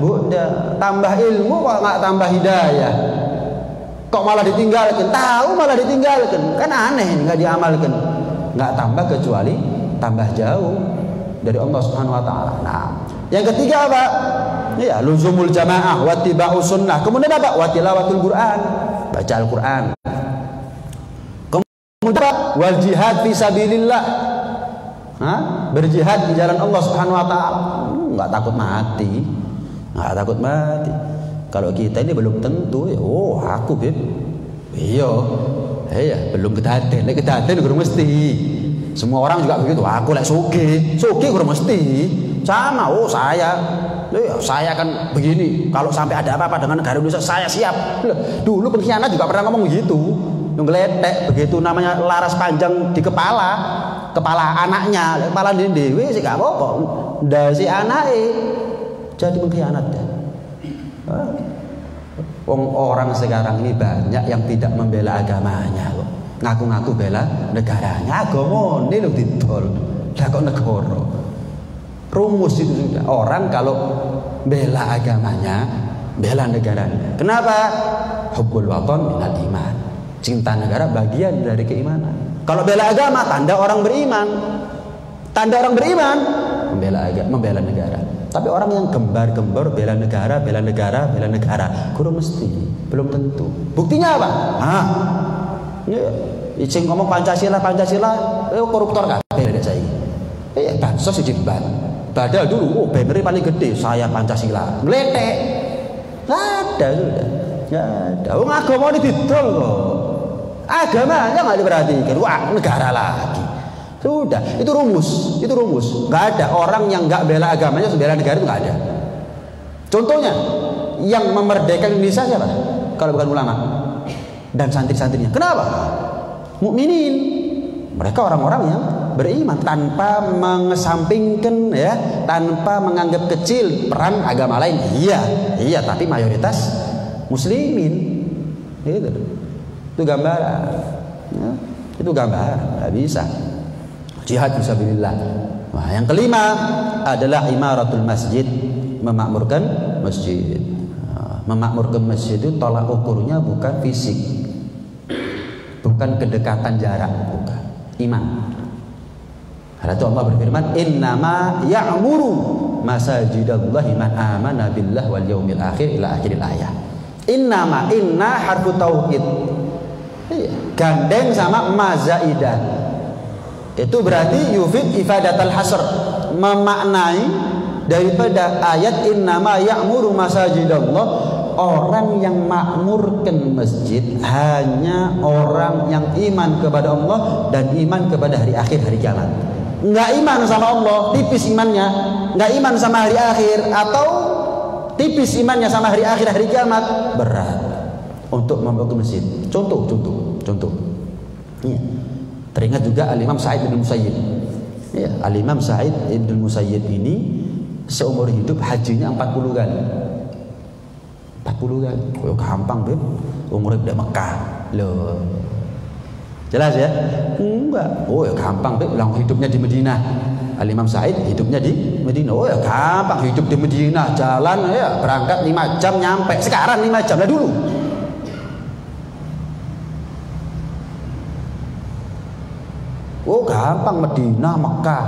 bu'da. Tambah ilmu kok enggak tambah hidayah, kok malah ditinggalkan. Tahu malah ditinggalkan, kan aneh, enggak diamalkan, enggak tambah kecuali tambah jauh dari Allah Subhanahu wa taala. Nah, yang ketiga apa? Ya, luzumul jamaah wa tiba'us sunnah. Kemudian apa? Wa tilawatul Quran, baca Al-Qur'an. Kemudian wal jihad fi sabilillah. Berjihad di jalan Allah Subhanahu wa taala. Enggak takut mati. Enggak takut mati. Kalau kita ini belum tentu ya, aku beb. Iya, belum kedaten. Nek kedaten kurang mesti. Semua orang juga begitu. Aku lek sugih kurang mesti. Sama, saya kan begini. Kalau sampai ada apa-apa dengan negara Indonesia, saya siap. Dulu pengkhianat juga pernah ngomong gitu. Ngeletek begitu namanya laras panjang di kepala anaknya, kepala dewe sih gak apa-apa. Dari anake jadi pengkhianat ya. Orang sekarang ini banyak yang tidak membela agamanya kok. Ngaku-ngaku bela negaranya. Agama ini lho didol. Lah kok negara. Rumus itu sudah. Orang kalau bela agamanya, bela negaranya. Kenapa? Hubbul watan minal iman. Cinta negara bagian dari keimanan. Kalau bela agama, tanda orang beriman. Tanda orang beriman, membela negara. Tapi orang yang gembar-gembor bela negara, kurang mesti, belum tentu. Buktinya apa? Icing ngomong Pancasila, koruptor kabeh lek saiki. Bansos dijebat. Padahal dulu, banner paling gede, saya Pancasila. Meletek. Nggak ada sudah. Nggak ada. Agama ini didol kok. Agamanya nggak diperhatikan. Wah, negara lagi. Sudah, itu rumus. Nggak ada orang yang nggak bela agamanya, bela negara itu nggak ada. Contohnya, yang memerdekakan Indonesia siapa? Kalau bukan ulama dan santri-santrinya. Kenapa? Mukminin. Mereka orang-orang yang beriman tanpa mengesampingkan tanpa menganggap kecil peran agama lain. Iya, tapi mayoritas muslimin. Itu gambaran. Itu gambaran, nggak bisa. Jihad fisabilillah. Nah, yang kelima adalah imaratul masjid, memakmurkan masjid. Memakmurkan masjid itu tolak ukurnya bukan fisik, bukan kedekatan jarak, bukan iman. Karena itu Allah berfirman, innama ya'muru masajidallahi man amana billah wal yaumil akhir ila akhiril ayah. Innama, inna harfu tauhid, gandeng sama mazaidah. Itu berarti yufid ifadatul hasr, memaknai daripada ayat innama ya'muru masajidallah. Orang yang makmurkan masjid hanya orang yang iman kepada Allah dan iman kepada hari akhir, hari kiamat. Nggak iman sama Allah, tipis imannya. Nggak iman sama hari akhir, atau tipis imannya sama hari akhir, hari kiamat, berat untuk membangun masjid. Contoh. Ya. Teringat juga Al-Imam Sa'id bin Musayyib. Ya, Al-Imam Sa'id bin Musayyib ini seumur hidup hajinya 40 kali. 40 kali. Oh, gampang, Beb. Umurnya udah Mekah. Loh. Jelas ya? Enggak. Oh, ya gampang, Beb. Lang hidupnya di Madinah. Al-Imam Sa'id hidupnya di Madinah. Oh, ya gampang, hidup di Madinah, jalan ya, berangkat 5 jam nyampe. Sekarang 5 jam lah dulu. Oh, gampang, Madinah, Mekah.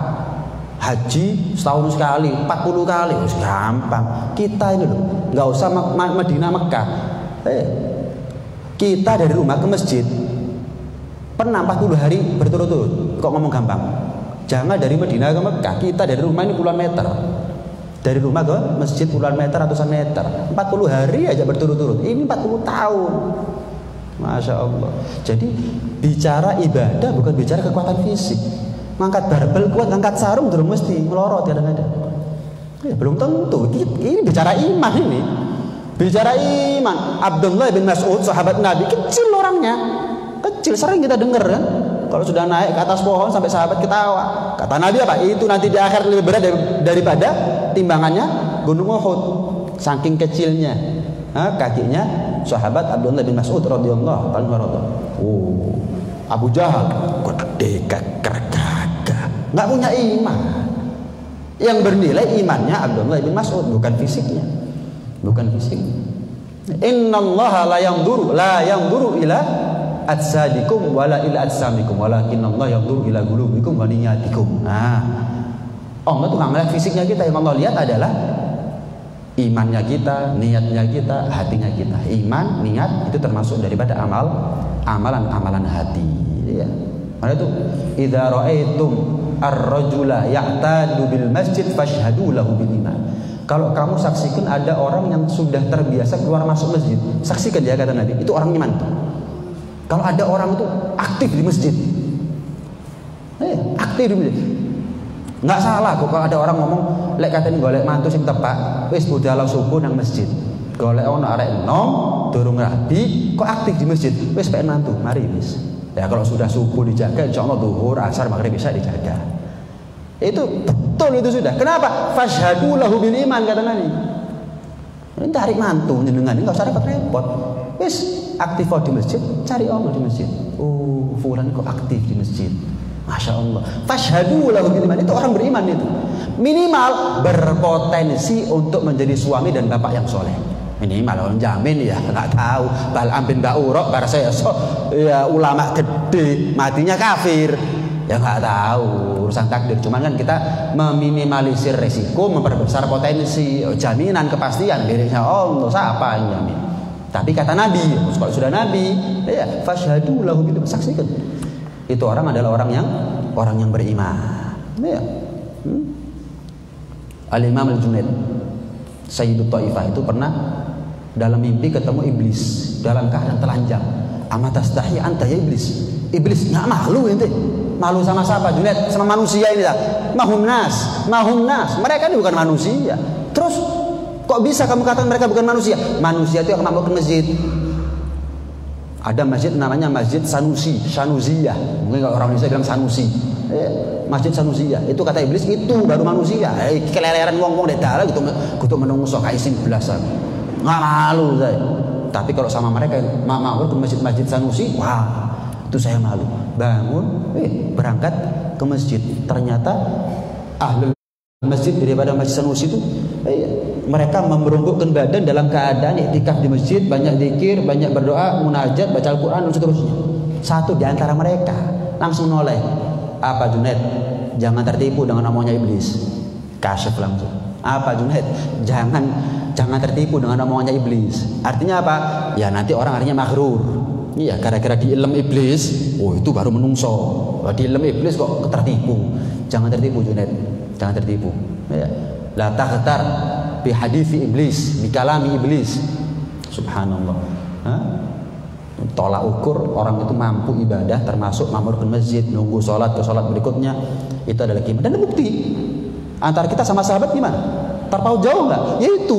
Haji setahun sekali, 40 kali, gampang. Kita ini loh, nggak usah Madinah Mekah. Kita dari rumah ke masjid pernah 40 hari berturut-turut. Kok ngomong gampang? Jangan dari Madinah ke Mekah. Kita dari rumah ini puluhan meter. Dari rumah ke masjid puluhan meter, ratusan meter. 40 hari aja berturut-turut. Ini 40 tahun. Masya Allah. Jadi bicara ibadah bukan bicara kekuatan fisik. Ngangkat barbel kuat, ngangkat sarung terus mesti melorot kadang-kadang. Ya, belum tentu. Ini bicara iman ini. Bicara iman. Abdullah bin Mas'ud, sahabat Nabi, kecil orangnya. Kecil, sering kita dengar kan. Kalau sudah naik ke atas pohon sampai sahabat ketawa. Kata Nabi apa? Itu nanti di akhir lebih berat daripada timbangannya Gunung Uhud. Saking kecilnya. Kakinya sahabat Abdullah bin Mas'ud radhiyallahu anhu. Oh, Abu Jahal gede gagah. Nggak punya iman. Yang bernilai imannya Abdullah bin Mas'ud, bukan fisiknya. Innallaha la yanzuru ila ajsadikum wala ila ajsamikum walakinnallaha yanzuru ila qulubikum wa niyyatikum. Allah tuh nggak melihat fisiknya kita, yang Allah lihat adalah imannya kita, niatnya kita, hatinya kita. Iman, niat itu termasuk daripada amalan hati. Ya. Karena itu idza ra'aitum ar-rajula ya'tadu bil masjid fashhadu lahu bil iman. Kalau kamu saksikan ada orang yang sudah terbiasa keluar masuk masjid, saksikan dia, kata Nabi, itu orang iman. Kalau ada orang itu aktif di masjid, aktif di masjid, nggak salah kok kalau ada orang ngomong lek katanya golek mantu sing tepak, wis budal subuh nang masjid, golek ono arek enom durung rabi kok aktif di masjid, wis pengen mantu, mari wis. Ya kalau sudah subuh dijaga, insya Allah duhur, asar, maghrib bisa dijaga. Itu betul itu sudah. Kenapa? Fashhadu lahu bil iman, kata Nabi. Ini tarik mantu jenengan, ini nggak usah repot-repot. Wis aktif di masjid, cari Allah di masjid. Oh, fulan kok aktif di masjid. Masya Allah. Fashhadu lahu bil iman, itu orang beriman itu. Minimal berpotensi untuk menjadi suami dan bapak yang soleh. Minimal orang jamin ya, nggak tahu. Bal'am bin Ba'urok bar saya ya ulama gede matinya kafir, ya nggak tahu, urusan takdir. Cuman kan kita meminimalisir resiko, memperbesar potensi. Jaminan kepastian miliknya Allah, siapa yang jamin? Tapi kata Nabi, kalau sudah Nabi, ya fashhadu lahu bil iman, saksikan itu orang adalah orang yang beriman. Ya. Al-Imam Al-Junaid Sayyidut Taifah itu pernah dalam mimpi ketemu iblis dalam keadaan telanjang. Ama tastahi anta ya iblis. Iblis nggak malu ente. Malu sama siapa? Junaid, sama manusia ini lah. Mahum nas. Mereka ini bukan manusia. Terus kok bisa kamu katakan mereka bukan manusia? Manusia itu yang mampu ke masjid. Ada masjid namanya Masjid Sanusiyah. Mungkin kalau orang Indonesia bilang Sanusi. Masjid Sanusiyah. Itu kata iblis itu baru manusia. Keleleran wong-wong dek dalan gitu menungso kayak isin belasan. Nggak malu saya. Tapi kalau sama mereka makmur ke masjid Sanusi, wah, itu saya malu. Bangun, berangkat ke masjid. Ternyata ahlul masjid daripada Masjid Sanusi itu mereka memberungkukkan badan dalam keadaan iktikaf di masjid, banyak zikir, banyak berdoa, munajat, baca Al-Quran dan seterusnya. Satu di antara mereka langsung noleh, apa Junaid? Jangan tertipu dengan omongannya iblis. Kasyaf langsung. Apa Junaid? Jangan tertipu dengan omongannya iblis. Artinya apa? Ya nanti orang artinya maghrur. Iya, gara-gara diilem iblis, itu baru menungso. Diilem iblis kok tertipu. Jangan tertipu Junaid. Jangan tertipu. Ya. La taghtar bi hadithi iblis, bi kalami iblis. Subhanallah. Tolak ukur orang itu mampu ibadah, termasuk mampu ke masjid, nunggu sholat ke sholat berikutnya, itu adalah iman. Dan bukti antara kita sama sahabat gimana? Terpaut jauh nggak? Yaitu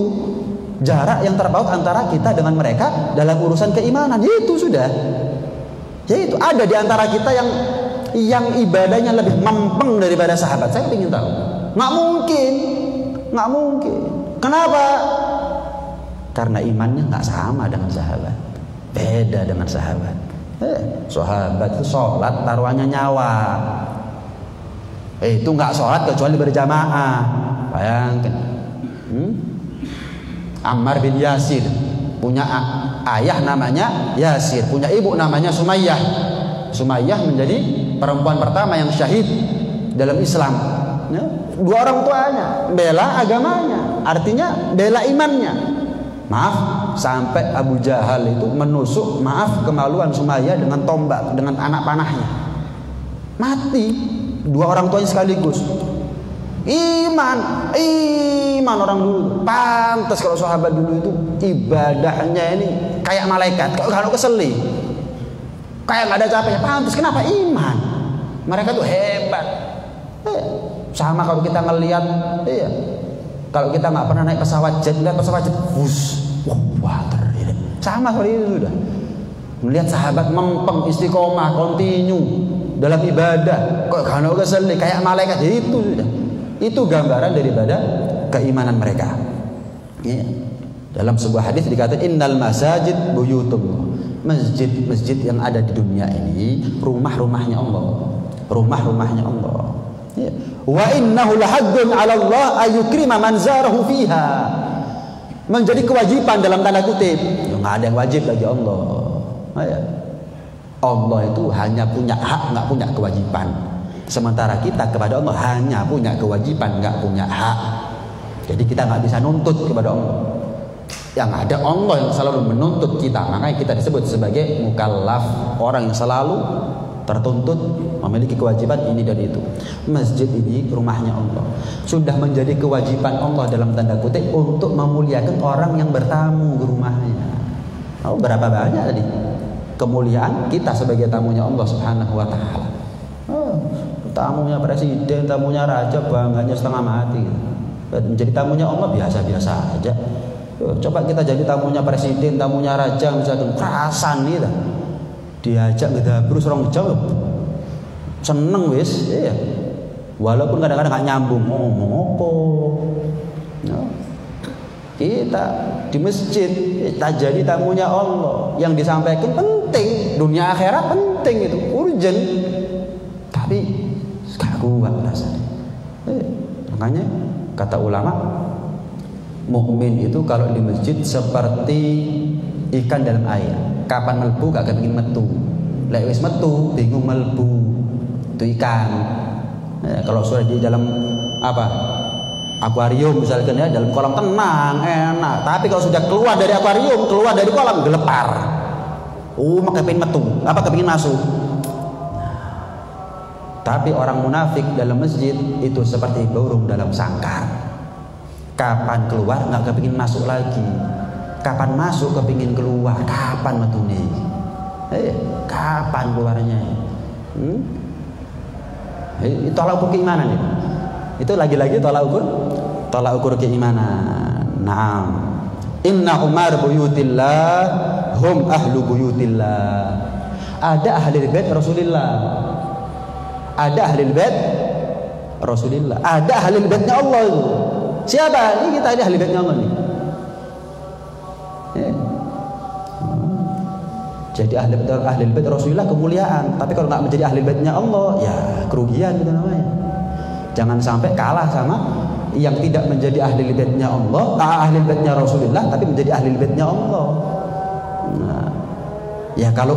jarak yang terpaut antara kita dengan mereka dalam urusan keimanan. Yaitu sudah. Yaitu ada di antara kita yang ibadahnya lebih mempeng daripada sahabat. Saya ingin tahu. Nggak mungkin. Kenapa? Karena imannya nggak sama dengan sahabat. Beda dengan sahabat. Sahabat itu sholat taruhannya nyawa. Itu nggak sholat kecuali berjamaah. Bayangkan. Ammar bin Yasir punya ayah namanya Yasir, punya ibu namanya Sumayyah. Sumayyah menjadi perempuan pertama yang syahid dalam Islam. Dua orang tuanya bela agamanya, artinya bela imannya. Maaf, sampai Abu Jahal itu menusuk, maaf, kemaluan Sumayyah dengan tombak, dengan anak panahnya. Mati dua orang tuanya sekaligus. Iman orang dulu. Pantas kalau sahabat dulu itu ibadahnya ini kayak malaikat. Kalau keseli, kayak nggak ada capeknya. Pantas. Kenapa? Iman. Mereka tuh hebat. Sama kalau kita ngelihat, kalau kita nggak pernah naik pesawat jet, lihat pesawat jet, water, sama seperti itu sudah. Melihat sahabat mempeng, istiqomah, kontinu dalam ibadah, kok kalau keseli kayak malaikat, itu sudah. Itu gambaran daripada keimanan mereka. Dalam sebuah hadis dikatakan innal masajid buyutullah. Masjid-masjid yang ada di dunia ini rumah-rumahnya Allah. Rumah-rumahnya Allah. Wa innahu lahaddun 'ala Allah ayukrima man zarahu fiha. Menjadi kewajiban dalam tanda kutip. Enggak ada yang wajib bagi Allah. Allah itu hanya punya hak, enggak punya kewajiban. Sementara kita kepada Allah hanya punya kewajiban, enggak punya hak. Jadi kita enggak bisa nuntut kepada Allah. Yang ada Allah yang selalu menuntut kita. Makanya kita disebut sebagai mukallaf, orang yang selalu tertuntut memiliki kewajiban ini dan itu. Masjid ini rumahnya Allah. Sudah menjadi kewajiban Allah dalam tanda kutip untuk memuliakan orang yang bertamu ke rumahnya. Berapa banyak tadi kemuliaan kita sebagai tamunya Allah Subhanahu wa taala. Tamunya presiden, tamunya raja, bangganya setengah mati. Menjadi tamunya Allah biasa-biasa aja. Coba kita jadi tamunya presiden, tamunya raja, misalkan kerasan nih dah. Diajak ngedabrus orang jauh seneng wis, walaupun kadang-kadang nggak nyambung ngomong apa. Kita di masjid kita jadi tamunya Allah, yang disampaikan penting, dunia akhirat penting, itu urgent, tapi gak kuat rasanya. Makanya kata ulama, mukmin itu kalau di masjid seperti ikan dalam air. Kapan melbu gak kepingin metu. Lek wis metu bingung melbu. Itu ikan. Kalau sudah di dalam akuarium misalkan dalam kolam tenang, enak. Tapi kalau sudah keluar dari akuarium, keluar dari kolam gelepar. Maka kepingin metu, kepingin masuk. Tapi orang munafik dalam masjid itu seperti burung dalam sangkar. Kapan keluar nggak kepingin masuk lagi. Kapan masuk kepingin keluar. Kapan metune? Kapan keluarnya? Tolak ukur keimanan nih. Itu lagi-lagi tolak ukur keimanan. Naam. Inna umar buyutillah hum ahlu buyutillah. Ada ahli bait Rasulullah. Ada ahli bait Rasulullah. Ada ahli baitnya Allah itu. Siapa? Ini kita ini ahli baitnya Allah nih. Jadi ahli bait Rasulullah kemuliaan. Tapi kalau nggak menjadi ahli baitnya Allah, ya kerugian itu namanya. Jangan sampai kalah sama yang tidak menjadi ahli baitnya Allah, ahli baitnya Rasulullah, tapi menjadi ahli baitnya Allah. Nah, ya kalau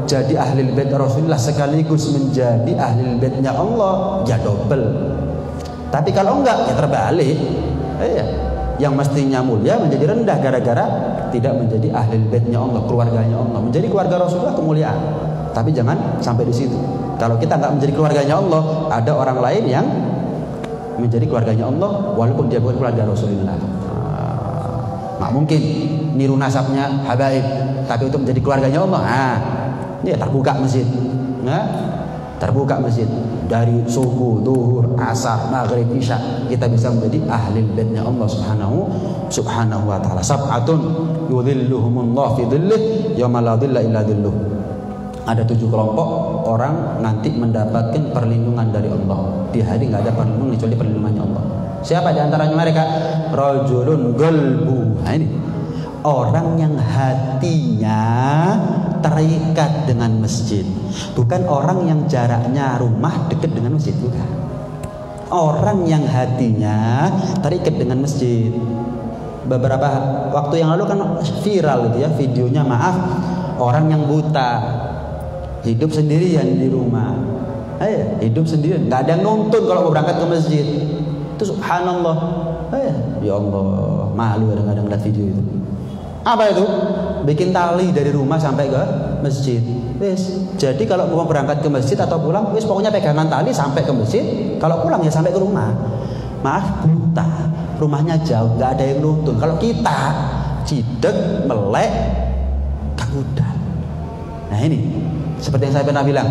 jadi ahli bait Rasulullah sekaligus menjadi ahli baitnya Allah, ya double. Tapi kalau enggak, ya terbalik. Yang mestinya mulia menjadi rendah gara-gara tidak menjadi ahli baitnya Allah, keluarganya Allah. Menjadi keluarga Rasulullah kemuliaan. Tapi jangan sampai di situ. Kalau kita enggak menjadi keluarganya Allah, ada orang lain yang menjadi keluarganya Allah walaupun dia bukan keluarga Rasulullah. Nggak mungkin niru nasabnya habaib, tapi untuk menjadi keluarganya Allah, ini terbuka masjid. Terbuka masjid dari subuh, zuhur, asar, maghrib, isya, kita bisa menjadi ahli baitnya Allah subhanahu wa ta'ala. Sab'atun yudhilluhumullah fi dhillih yauma la dhilla illa dhilluh. Ada 7 kelompok orang nanti mendapatkan perlindungan dari Allah. Di hari nggak ada perlindungan kecuali perlindungannya Allah. Siapa di antaranya mereka? Rajulun qalbu. Nah ini orang yang hatinya terikat dengan masjid. Bukan orang yang jaraknya rumah dekat dengan masjid, bukan. Orang yang hatinya terikat dengan masjid. Beberapa waktu yang lalu kan viral gitu ya videonya, maaf, orang yang buta hidup sendirian di rumah. Hidup sendirian, nggak ada yang nuntun kalau mau berangkat ke masjid. Itu subhanallah. Ya Allah, malu kadang-kadang lihat video itu. Apa itu? Bikin tali dari rumah sampai ke masjid. Jadi kalau mau berangkat ke masjid atau pulang, pokoknya pegangan tali sampai ke masjid. Kalau pulang ya sampai ke rumah. Maaf, buta, rumahnya jauh, nggak ada yang nuntun. Kalau kita cidek, melek, kagudan. Nah ini seperti yang saya pernah bilang,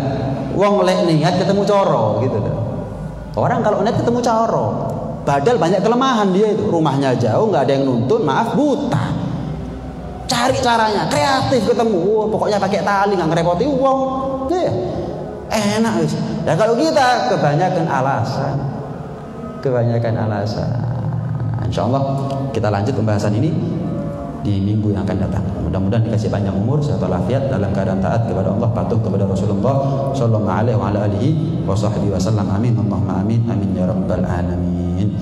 wong lek niat ketemu coro gitu loh. Orang kalau niat ketemu coro, padahal banyak kelemahan dia itu. Rumahnya jauh, nggak ada yang nuntun, maaf, buta. Cari caranya, kreatif ketemu. Pokoknya pakai tali, nggak ngerepoti wong. Enak wis. Dan kalau kita kebanyakan alasan. Insya Allah kita lanjut pembahasan ini di minggu yang akan datang. Mudah-mudahan dikasih panjang umur, sehat walafiat, dalam keadaan taat kepada Allah, patuh kepada Rasulullah sallallahu alaihi wa alihi wasallam. Amin. Allahumma amin. Amin ya rabbal alamin.